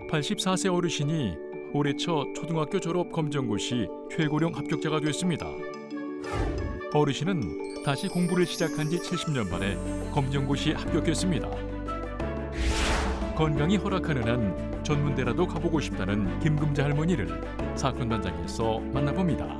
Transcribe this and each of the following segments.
84세 어르신이 올해 첫 초등학교 졸업 검정고시 최고령 합격자가 됐습니다. 어르신은 다시 공부를 시작한 지 70년 만에 검정고시에 합격했습니다. 건강이 허락하는 한 전문대라도 가보고 싶다는 김금자 할머니를 사건 현장에서 만나봅니다.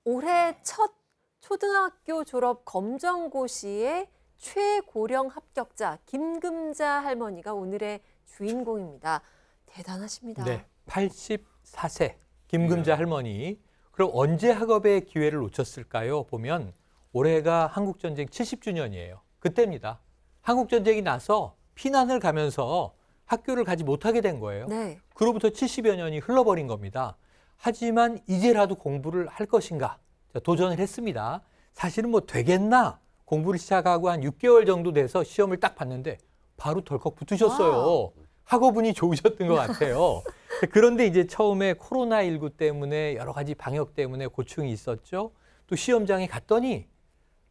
올해 첫 초등학교 졸업 검정고시의 최고령 합격자 김금자 할머니가 오늘의 주인공입니다. 대단하십니다. 네, 84세 김금자 할머니. 그럼 언제 학업의 기회를 놓쳤을까요? 보면 올해가 한국전쟁 70주년이에요. 그때입니다. 한국전쟁이 나서 피난을 가면서 학교를 가지 못하게 된 거예요. 네. 그로부터 70여 년이 흘러버린 겁니다. 하지만 이제라도 공부를 할 것인가 도전을 했습니다. 사실은 뭐 되겠나? 공부를 시작하고 한 6개월 정도 돼서 시험을 딱 봤는데 바로 덜컥 붙으셨어요. 학업운이 좋으셨던 것 같아요. 그런데 이제 처음에 코로나19 때문에 여러 가지 방역 때문에 고충이 있었죠. 또 시험장에 갔더니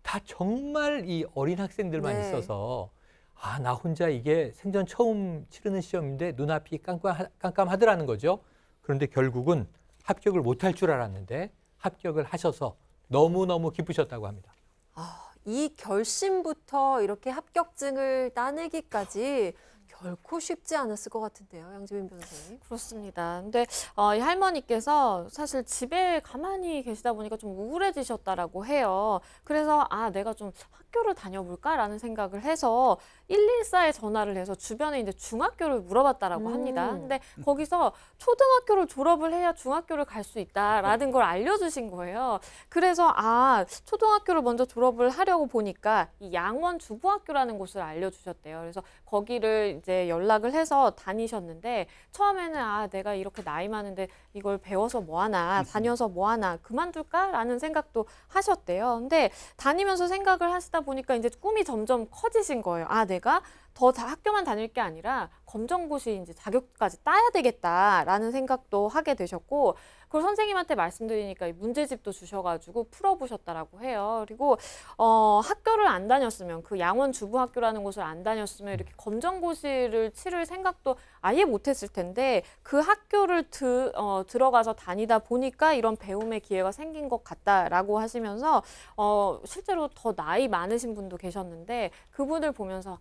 다 정말 이 어린 학생들만 네. 있어서 나 혼자 이게 생전 처음 치르는 시험인데 눈앞이 깜깜하더라는 거죠. 그런데 결국은 합격을 못할 줄 알았는데 합격을 하셔서 너무너무 기쁘셨다고 합니다. 이 결심부터 이렇게 합격증을 따내기까지 결코 쉽지 않았을 것 같은데요, 양지민 변호사님. 그렇습니다. 근데 이 할머니께서 사실 집에 가만히 계시다 보니까 좀 우울해지셨다라고 해요. 그래서 내가 좀 학교를 다녀볼까라는 생각을 해서 114에 전화를 해서 주변에 이제 중학교를 물어봤다라고 합니다. 근데 거기서 초등학교를 졸업을 해야 중학교를 갈 수 있다라는 걸 알려주신 거예요. 그래서 초등학교를 먼저 졸업을 하려고 보니까 이 양원 주부학교라는 곳을 알려주셨대요. 그래서 거기를 이제 연락을 해서 다니셨는데 처음에는 내가 이렇게 나이 많은데 이걸 배워서 뭐하나, 다녀서 뭐하나, 그만둘까라는 생각도 하셨대요. 근데 다니면서 생각을 하시다 보니까 이제 꿈이 점점 커지신 거예요. 내가 더 학교만 다닐 게 아니라 검정고시 이제 자격까지 따야 되겠다라는 생각도 하게 되셨고, 그걸 선생님한테 말씀드리니까 문제집도 주셔가지고 풀어보셨다라고 해요. 그리고 학교를 안 다녔으면, 그 양원 주부학교라는 곳을 안 다녔으면 이렇게 검정고시를 치를 생각도 아예 못했을 텐데 그 학교를 들어가서 다니다 보니까 이런 배움의 기회가 생긴 것 같다라고 하시면서 실제로 더 나이 많으신 분도 계셨는데 그분을 보면서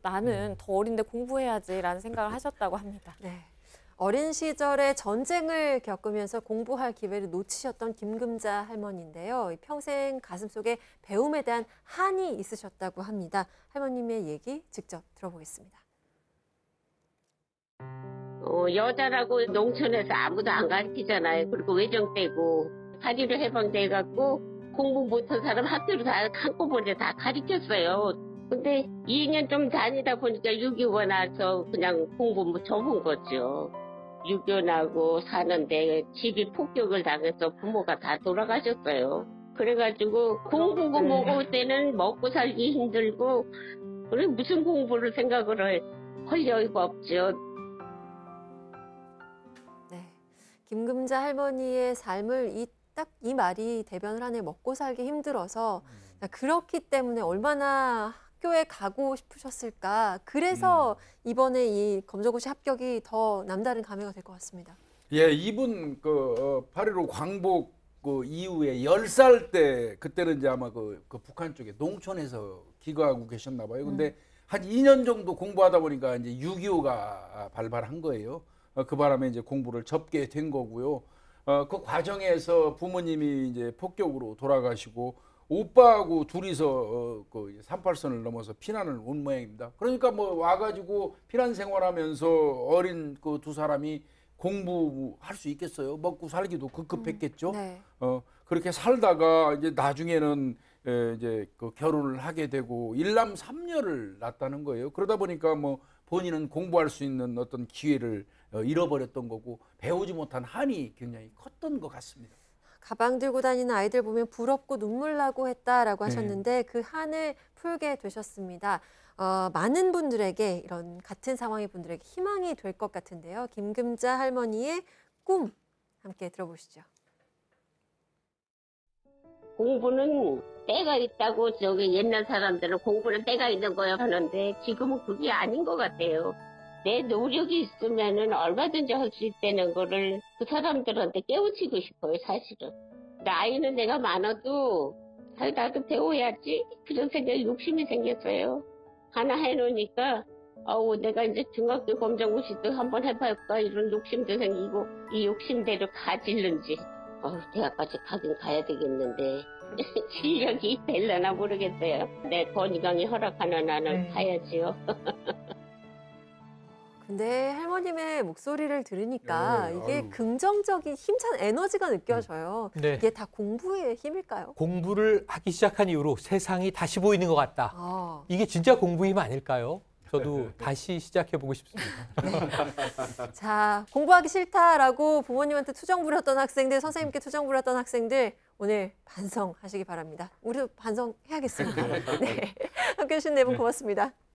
나는 더 어린데 공부해야지라는 생각을 하셨다고 합니다. 네. 어린 시절에 전쟁을 겪으면서 공부할 기회를 놓치셨던 김금자 할머니인데요. 평생 가슴속에 배움에 대한 한이 있으셨다고 합니다. 할머님의 얘기 직접 들어보겠습니다. 여자라고 농촌에서 아무도 안 가르치잖아요. 그리고 외정되고 파리로 해방돼갖고 공부 못한 사람 학교를 다 한꺼번에 다 가르쳤어요. 근데 2년 좀 다니다 보니까 6.25 나서 그냥 공부 접은 거죠. 6.25 나고 사는데 집이 폭격을 당해서 부모가 다 돌아가셨어요. 그래가지고 공부고 뭐고 때는 먹고 살기 힘들고 그래 무슨 공부를 생각을 할 여유가 없죠. 네, 김금자 할머니의 삶을 딱 이 말이 대변을 하네. 먹고 살기 힘들어서 그렇기 때문에 얼마나 학교에 가고 싶으셨을까. 그래서 이번에 이 검정고시 합격이 더 남다른 감회가 될 것 같습니다. 예, 이분 8.15 광복 이후에 10살 때 그때는 이제 아마 그 북한 쪽에 농촌에서 기거하고 계셨나 봐요. 근데 한 2년 정도 공부하다 보니까 이제 6.25가 발발한 거예요. 그 바람에 이제 공부를 접게 된 거고요. 그 과정에서 부모님이 이제 폭격으로 돌아가시고 오빠하고 둘이서 38선을 넘어서 피난을 온 모양입니다. 그러니까 뭐 와가지고 피난 생활하면서 어린 그 두 사람이 공부할 수 있겠어요? 먹고 살기도 급급했겠죠. 네. 그렇게 살다가 이제 나중에는 이제 결혼을 하게 되고 일남 삼녀를 낳았다는 거예요. 그러다 보니까 뭐 본인은 공부할 수 있는 어떤 기회를 잃어버렸던 거고 배우지 못한 한이 굉장히 컸던 것 같습니다. 가방 들고 다니는 아이들 보면 부럽고 눈물 나고 했다라고 하셨는데 그 한을 풀게 되셨습니다. 많은 분들에게 이런 같은 상황의 분들에게 희망이 될 것 같은데요. 김금자 할머니의 꿈 함께 들어보시죠. 공부는 때가 있다고 저기 옛날 사람들은 공부는 때가 있는 거야 하는데 지금은 그게 아닌 것 같아요. 내 노력이 있으면은 얼마든지 할 수 있다는 거를 그 사람들한테 깨우치고 싶어요, 사실은. 나이는 내가 많아도 나도 배워야지 그런 생각이 욕심이 생겼어요. 하나 해놓으니까 내가 이제 중학교 검정고시도 한번 해볼까 이런 욕심도 생기고 이 욕심대로 가질는지 대학까지 가긴 가야 되겠는데 실력이 될려나 모르겠어요. 내 건강이 허락하는 한은 가야지요. 근데 할머님의 목소리를 들으니까 네, 이게 아유. 긍정적인 힘찬 에너지가 느껴져요. 네. 이게 다 공부의 힘일까요? 공부를 하기 시작한 이후로 세상이 다시 보이는 것 같다. 아, 이게 진짜 공부 힘 아닐까요? 저도 다시 시작해보고 싶습니다. 자, 공부하기 싫다라고 부모님한테 투정 부렸던 학생들, 선생님께 투정 부렸던 학생들 오늘 반성하시기 바랍니다. 우리도 반성해야겠습니다. 네, 함께해 주신 네 분 고맙습니다.